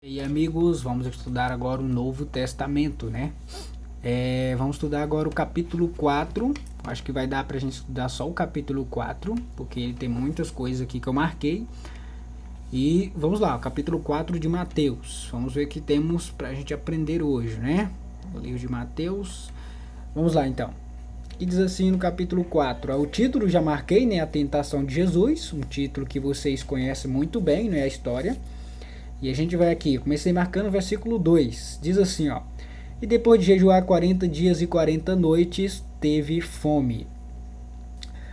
E aí, amigos, vamos estudar agora o Novo Testamento, né? Vamos estudar agora o capítulo 4. Acho que vai dar pra gente estudar só o capítulo 4, porque ele tem muitas coisas aqui que eu marquei. E vamos lá, o capítulo 4 de Mateus. Vamos ver o que temos pra gente aprender hoje, né? O livro de Mateus. Vamos lá, então. E diz assim no capítulo 4. O título já marquei, né? A tentação de Jesus. Um título que vocês conhecem muito bem, né? A história. E a gente vai aqui, comecei marcando o versículo 2, diz assim, ó: E depois de jejuar 40 dias e 40 noites, teve fome.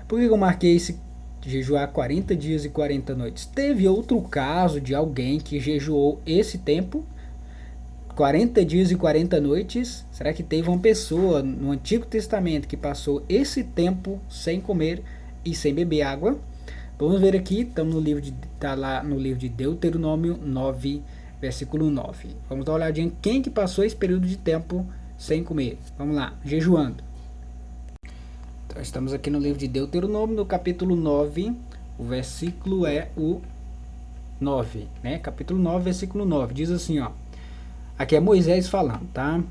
Por que eu marquei esse jejuar 40 dias e 40 noites? Teve outro caso de alguém que jejuou esse tempo, 40 dias e 40 noites? Será que teve uma pessoa no Antigo Testamento que passou esse tempo sem comer e sem beber água? Vamos ver aqui, estamos no livro tá lá no livro de Deuteronômio 9, versículo 9. Vamos dar uma olhadinha em quem que passou esse período de tempo sem comer. Vamos lá, jejuando. Então estamos aqui no livro de Deuteronômio, no capítulo 9, o versículo é o 9, né? Capítulo 9, versículo 9. Diz assim, ó. Aqui é Moisés falando, tá?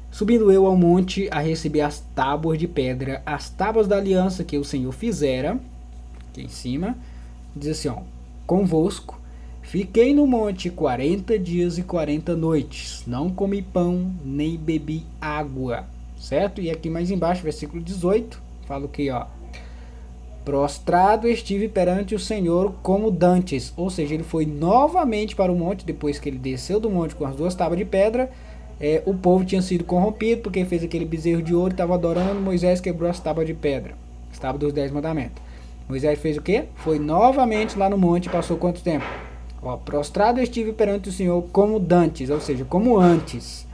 Subindo eu ao monte a receber as tábuas de pedra, as tábuas da aliança que o Senhor fizera, aqui em cima, diz assim, ó: convosco, fiquei no monte 40 dias e 40 noites, não comi pão, nem bebi água, certo? E aqui mais embaixo, versículo 18, fala o que, ó: prostrado estive perante o Senhor como dantes, ou seja, ele foi novamente para o monte, depois que ele desceu do monte com as duas tábuas de pedra. O povo tinha sido corrompido, porque fez aquele bezerro de ouro, estava adorando. Moisés quebrou as tábuas de pedra, as tábuas dos 10 mandamentos. Moisés fez o quê? Foi novamente lá no monte. Passou quanto tempo? Ó, prostrado estive perante o Senhor como dantes, ou seja, como antes.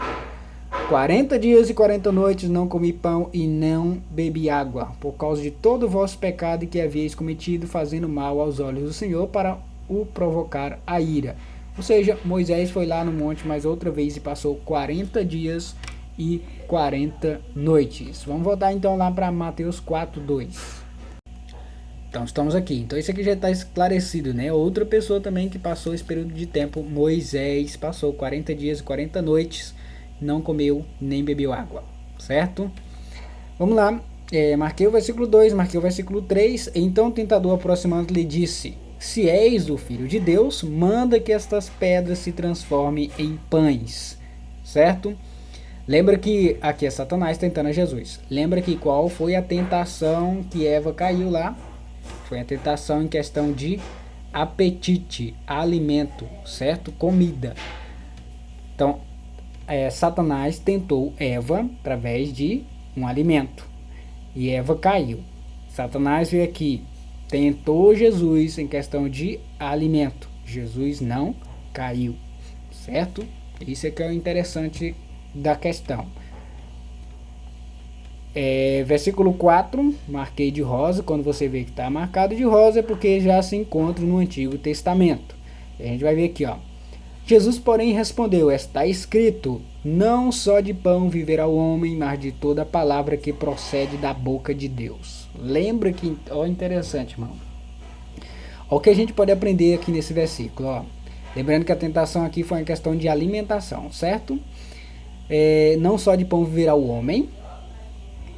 40 dias e 40 noites não comi pão e não bebi água, por causa de todo o vosso pecado que havíeis cometido, fazendo mal aos olhos do Senhor, para o provocar a ira. Ou seja, Moisés foi lá no monte mais outra vez e passou 40 dias e 40 noites. Vamos voltar então lá para Mateus 4, 2. Então estamos aqui. Então isso aqui já está esclarecido, né? Outra pessoa também que passou esse período de tempo, Moisés, passou 40 dias e 40 noites, não comeu nem bebeu água, certo? Vamos lá. Marquei o versículo 2, marquei o versículo 3. Então o tentador, aproximando, lhe disse: se és o filho de Deus, manda que estas pedras se transformem em pães, certo? Lembra que aqui é Satanás tentando a Jesus. Lembra que qual foi a tentação que Eva caiu lá? Foi a tentação em questão de apetite, alimento, certo? Comida. Então, Satanás tentou Eva através de um alimento. E Eva caiu. Satanás veio aqui, tentou Jesus em questão de alimento. Jesus não caiu, certo? Isso é que é o interessante da questão. Versículo 4, marquei de rosa. Quando você vê que está marcado de rosa é porque já se encontra no Antigo Testamento. A gente vai ver aqui, ó. Jesus, porém, respondeu: está escrito, não só de pão viverá o homem, mas de toda palavra que procede da boca de Deus. Lembra que, ó, interessante, irmão. Ó, o que a gente pode aprender aqui nesse versículo, ó. Lembrando que a tentação aqui foi uma questão de alimentação, certo? Não só de pão viverá o homem,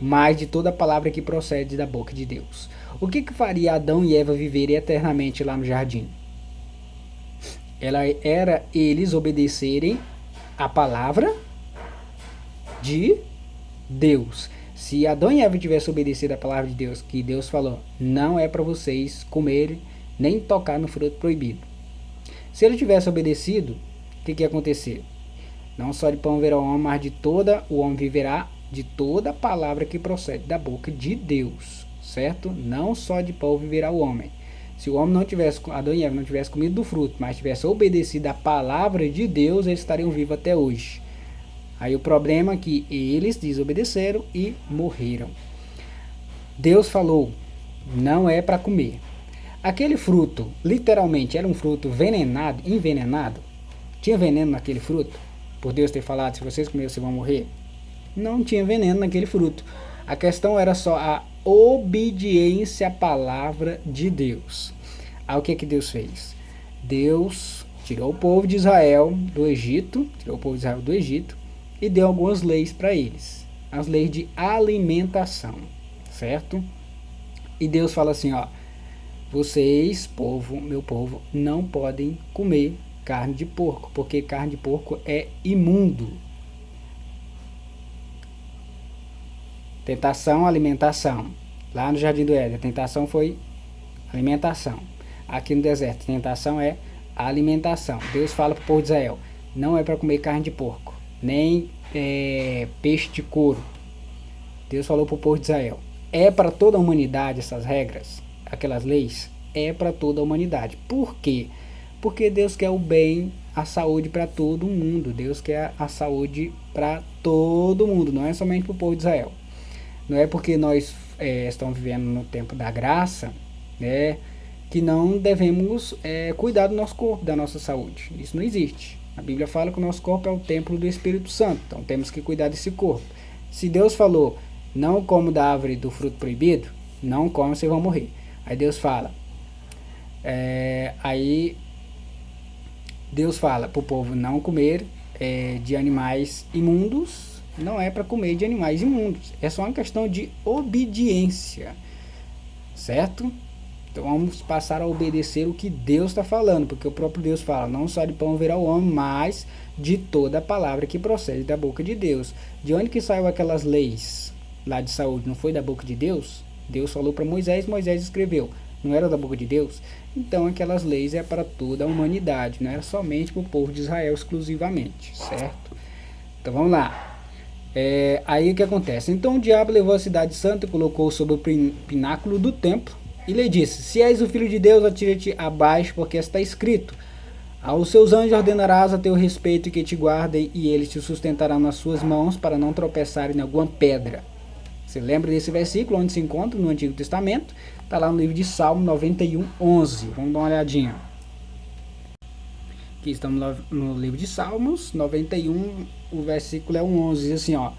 mas de toda palavra que procede da boca de Deus. O que faria Adão e Eva viverem eternamente lá no jardim? Era eles obedecerem a palavra de Deus. Se Adão e Eva tivessem obedecido a palavra de Deus, que Deus falou, não é para vocês comerem nem tocar no fruto proibido. Se ele tivesse obedecido, o que ia acontecer? Não só de pão viverá o homem, mas de toda o homem viverá de toda palavra que procede da boca de Deus, certo? Não só de pão viverá o homem. Se o homem não tivesse, Adão e Eva não tivessem comido do fruto, mas tivesse obedecido a palavra de Deus, eles estariam vivos até hoje. Aí o problema é que eles desobedeceram e morreram. Deus falou, não é para comer. Aquele fruto, literalmente, era um fruto envenenado. Tinha veneno naquele fruto? Por Deus ter falado, se vocês comerem, vocês vão morrer? Não tinha veneno naquele fruto. A questão era só a obediência à palavra de Deus. Aí o que Deus fez? Deus tirou o povo de Israel do Egito, e deu algumas leis para eles, as leis de alimentação, certo? E Deus fala assim, ó, vocês, povo, meu povo, não podem comer carne de porco, porque carne de porco é imundo. Tentação, alimentação. Lá no Jardim do Éden, a tentação foi alimentação. Aqui no deserto, a tentação é alimentação. Deus fala para o povo de Israel, não é para comer carne de porco, nem peixe de couro. Deus falou para o povo de Israel, é para toda a humanidade essas regras, aquelas leis, é para toda a humanidade. Por quê? Porque Deus quer o bem, a saúde para todo mundo. Deus quer a saúde para todo mundo, não é somente para o povo de Israel. Não é porque nós estamos vivendo no tempo da graça, né, que não devemos cuidar do nosso corpo, da nossa saúde. Isso não existe. A Bíblia fala que o nosso corpo é o templo do Espírito Santo, então temos que cuidar desse corpo. Se Deus falou, não coma da árvore do fruto proibido, não come, vocês vão morrer. Aí Deus fala, Deus fala para o povo não comer de animais imundos. Não é para comer de animais imundos, é só uma questão de obediência, certo? Então vamos passar a obedecer o que Deus está falando, porque o próprio Deus fala, não só de pão virá o homem, mas de toda a palavra que procede da boca de Deus. De onde que saiu aquelas leis lá de saúde? Não foi da boca de Deus? Deus falou para Moisés, Moisés escreveu. Não era da boca de Deus? Então aquelas leis é para toda a humanidade, não era somente para o povo de Israel exclusivamente, certo? Então vamos lá. Aí o que acontece? Então o diabo levou a cidade santa e colocou sobre o pináculo do templo e lhe disse, se és o filho de Deus, atira-te abaixo, porque está escrito, aos seus anjos ordenarás a teu respeito que te guardem, e eles te sustentarão nas suas mãos para não tropeçarem em alguma pedra. Você lembra desse versículo onde se encontra no Antigo Testamento? Está lá no livro de Salmo 91, 11. Vamos dar uma olhadinha. Aqui estamos no livro de Salmos 91, o versículo é 11, diz assim, ó,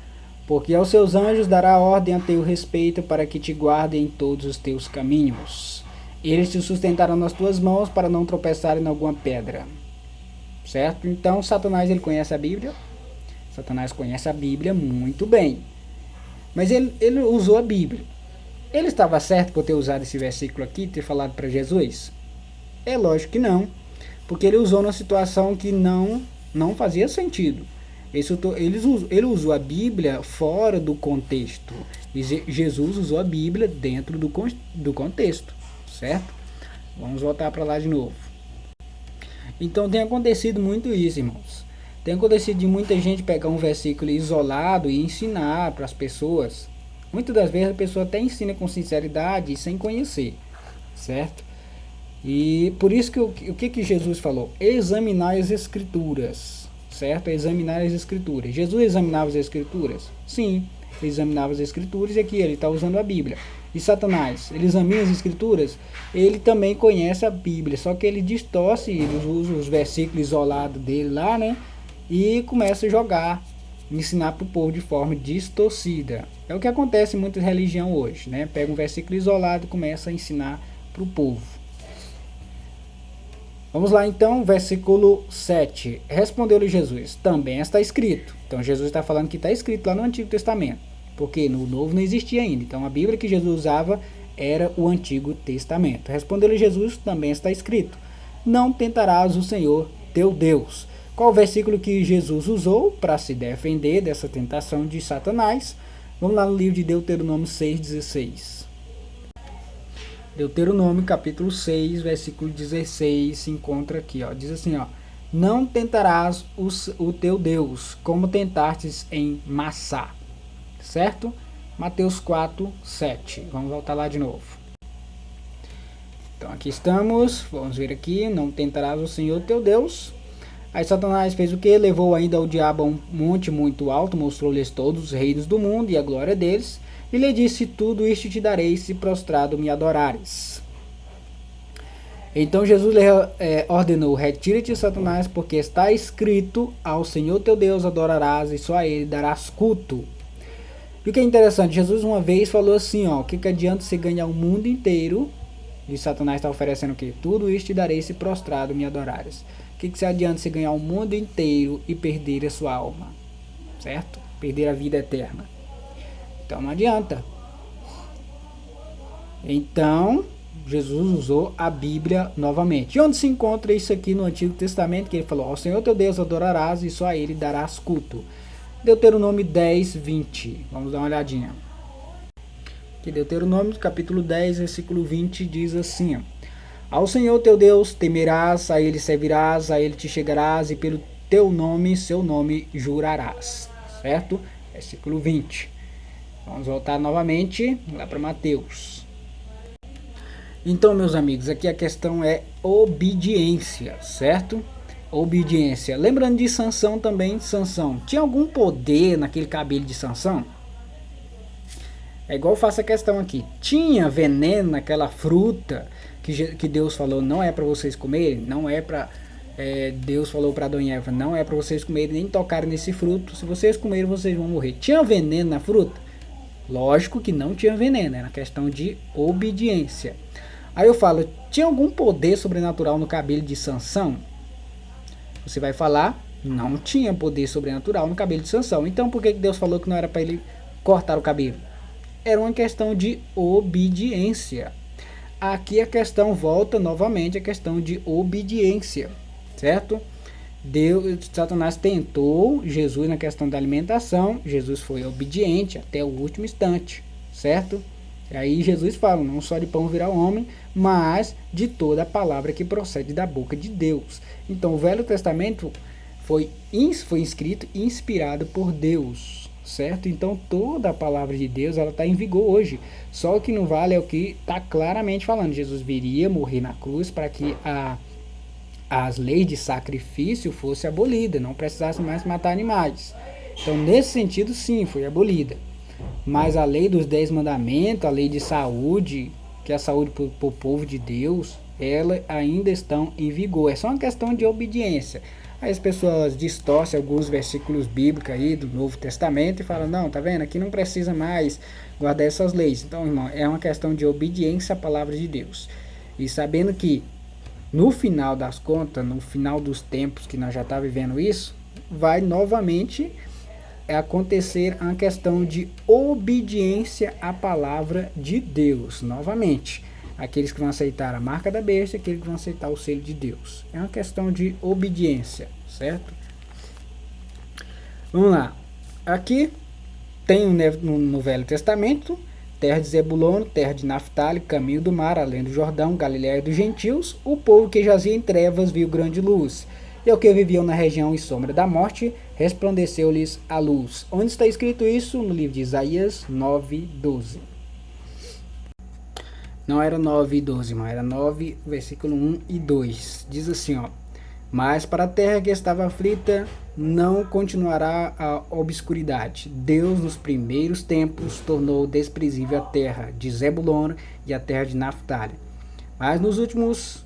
porque aos seus anjos dará ordem a teu respeito para que te guardem em todos os teus caminhos. Eles te sustentarão nas tuas mãos para não tropeçarem em alguma pedra. Certo? Então Satanás, ele conhece a Bíblia. Satanás conhece a Bíblia muito bem. Mas ele usou a Bíblia. Ele estava certo por ter usado esse versículo aqui e ter falado para Jesus? É lógico que não. Porque ele usou numa situação que não fazia sentido. Ele usou a Bíblia fora do contexto. E Jesus usou a Bíblia dentro do contexto. Certo? Vamos voltar para lá de novo. Então tem acontecido muito isso, irmãos. Tem acontecido de muita gente pegar um versículo isolado e ensinar para as pessoas. Muitas das vezes a pessoa até ensina com sinceridade e sem conhecer. Certo? E por isso que o que Jesus falou? Examinar as Escrituras, certo? Examinar as Escrituras. Jesus examinava as Escrituras? Sim, ele examinava as Escrituras e aqui ele está usando a Bíblia. E Satanás, ele examina as Escrituras? Ele também conhece a Bíblia, só que ele distorce, ele usa os versículos isolados dele lá, né? E começa a jogar, ensinar para o povo de forma distorcida. É o que acontece em muita religião hoje, né? Pega um versículo isolado e começa a ensinar para o povo. Vamos lá então, versículo 7. Respondeu-lhe Jesus, também está escrito. Então Jesus está falando que está escrito lá no Antigo Testamento, porque no Novo não existia ainda. Então a Bíblia que Jesus usava era o Antigo Testamento. Respondeu-lhe Jesus, também está escrito, não tentarás o Senhor teu Deus. Qual o versículo que Jesus usou para se defender dessa tentação de Satanás? Vamos lá no livro de Deuteronômio 6,16. Deuteronômio capítulo 6, versículo 16, se encontra aqui, ó. Diz assim, ó, não tentarás o teu Deus, como tentastes em Massá, certo? Mateus 4, 7, vamos voltar lá de novo. Então aqui estamos, vamos ver aqui, não tentarás o Senhor teu Deus. Aí Satanás fez o que? Levou ainda o diabo a um monte muito alto, mostrou-lhes todos os reinos do mundo e a glória deles, e lhe disse, tudo isto te darei se prostrado me adorares. Então Jesus ordenou, retira-te, Satanás, porque está escrito, ao Senhor teu Deus adorarás e só a ele darás culto. E o que é interessante, Jesus uma vez falou assim, ó, o que adianta você ganhar o mundo inteiro, e Satanás está oferecendo o quê? Tudo isto te darei se prostrado me adorares. que se adianta você ganhar o mundo inteiro e perder a sua alma? Certo? Perder a vida eterna. Então não adianta. Então, Jesus usou a Bíblia novamente. E onde se encontra isso aqui no Antigo Testamento? Que ele falou, ao Senhor teu Deus adorarás e só a ele darás culto. Deuteronômio 10, 20. Vamos dar uma olhadinha. Que Deuteronômio, capítulo 10, versículo 20, diz assim, ó, ao Senhor teu Deus temerás, a ele servirás, a ele te chegarás e pelo teu nome, seu nome jurarás. Certo? Versículo 20. Vamos voltar novamente lá para Mateus. Então, meus amigos, aqui a questão é obediência, certo? Obediência. Lembrando de Sansão também, Sansão tinha algum poder naquele cabelo de Sansão? É igual eu faço a questão aqui. Tinha veneno naquela fruta que Deus falou, não é para vocês comerem, não é para... Deus falou para Adão e Eva, não é para vocês comerem nem tocarem nesse fruto, se vocês comerem vocês vão morrer. Tinha veneno na fruta? Lógico que não tinha veneno, era questão de obediência. Aí eu falo, tinha algum poder sobrenatural no cabelo de Sansão? Você vai falar, não tinha poder sobrenatural no cabelo de Sansão. Então por que Deus falou que não era para ele cortar o cabelo? Era uma questão de obediência. Aqui a questão volta novamente, a questão de obediência, certo? Satanás tentou Jesus na questão da alimentação, Jesus foi obediente até o último instante, certo? E aí Jesus fala, não só de pão virá o homem, mas de toda a palavra que procede da boca de Deus. Então o Velho Testamento foi escrito e inspirado por Deus, certo? Então toda a palavra de Deus ela está em vigor hoje. Só o que não vale é o que está claramente falando. Jesus viria morrer na cruz para que as leis de sacrifício fossem abolidas, não precisasse mais matar animais. Então nesse sentido sim, foi abolida. Mas a lei dos 10 mandamentos, a lei de saúde, que é a saúde para o povo de Deus, ela ainda estão em vigor. É só uma questão de obediência. Aí as pessoas distorcem alguns versículos bíblicos aí do Novo Testamento e falam, não, tá vendo? Aqui não precisa mais guardar essas leis. Então, irmão, é uma questão de obediência à palavra de Deus. E sabendo que no final das contas, no final dos tempos que nós já estamos vivendo isso, vai novamente acontecer a questão de obediência à palavra de Deus. Novamente, aqueles que vão aceitar a marca da besta, aqueles que vão aceitar o selo de Deus. É uma questão de obediência, certo? Vamos lá. Aqui tem no Velho Testamento, terra de Zebulon, terra de Naftali, caminho do mar, além do Jordão, Galiléia dos gentios, o povo que jazia em trevas viu grande luz. E o que viviam na região e sombra da morte, resplandeceu-lhes a luz. Onde está escrito isso? No livro de Isaías 9:12. Não era 9 e 12, mas era 9, versículo 1 e 2. Diz assim, ó. Mas para a terra que estava aflita, não continuará a obscuridade. Deus, nos primeiros tempos, tornou desprezível a terra de Zebulon e a terra de Naftali. Mas nos últimos,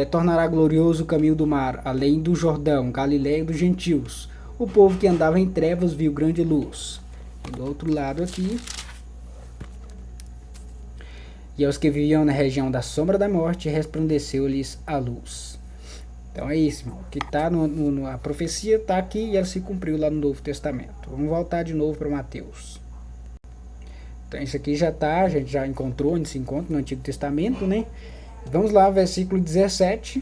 tornará glorioso o caminho do mar, além do Jordão, Galiléia dos gentios. O povo que andava em trevas viu grande luz. E do outro lado aqui... E aos que viviam na região da sombra da morte, resplandeceu-lhes a luz. Então é isso, irmão. Que tá a profecia está aqui e ela se cumpriu lá no Novo Testamento. Vamos voltar de novo para Mateus. Então isso aqui já tá, a gente já encontrou onde se encontra no Antigo Testamento, né? Vamos lá, versículo 17.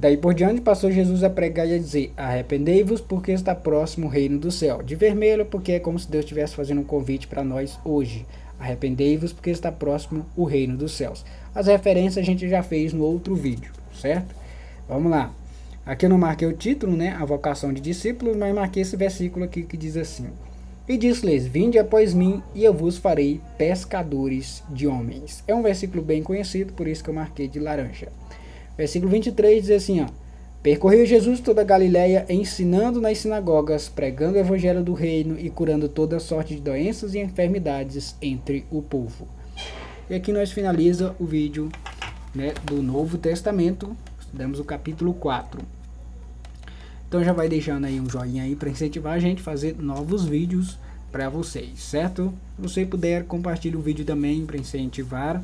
Daí por diante passou Jesus a pregar e a dizer, arrependei-vos porque está próximo o reino do céu. De vermelho porque é como se Deus estivesse fazendo um convite para nós hoje. Arrependei-vos porque está próximo o reino dos céus. As referências a gente já fez no outro vídeo, certo? Vamos lá. Aqui eu não marquei o título, né? A vocação de discípulos, mas marquei esse versículo aqui que diz assim. E disse-lhes, vinde após mim e eu vos farei pescadores de homens. É um versículo bem conhecido, por isso que eu marquei de laranja. Versículo 23 diz assim, ó. Percorreu Jesus toda a Galiléia, ensinando nas sinagogas, pregando o evangelho do reino e curando toda sorte de doenças e enfermidades entre o povo. E aqui nós finaliza o vídeo, né, do Novo Testamento. Estudamos o capítulo 4. Então já vai deixando aí um joinha aí para incentivar a gente a fazer novos vídeos para vocês, certo? Se você puder, compartilhe o vídeo também para incentivar,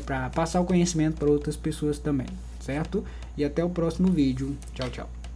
para passar o conhecimento para outras pessoas também, certo? E até o próximo vídeo. Tchau, tchau.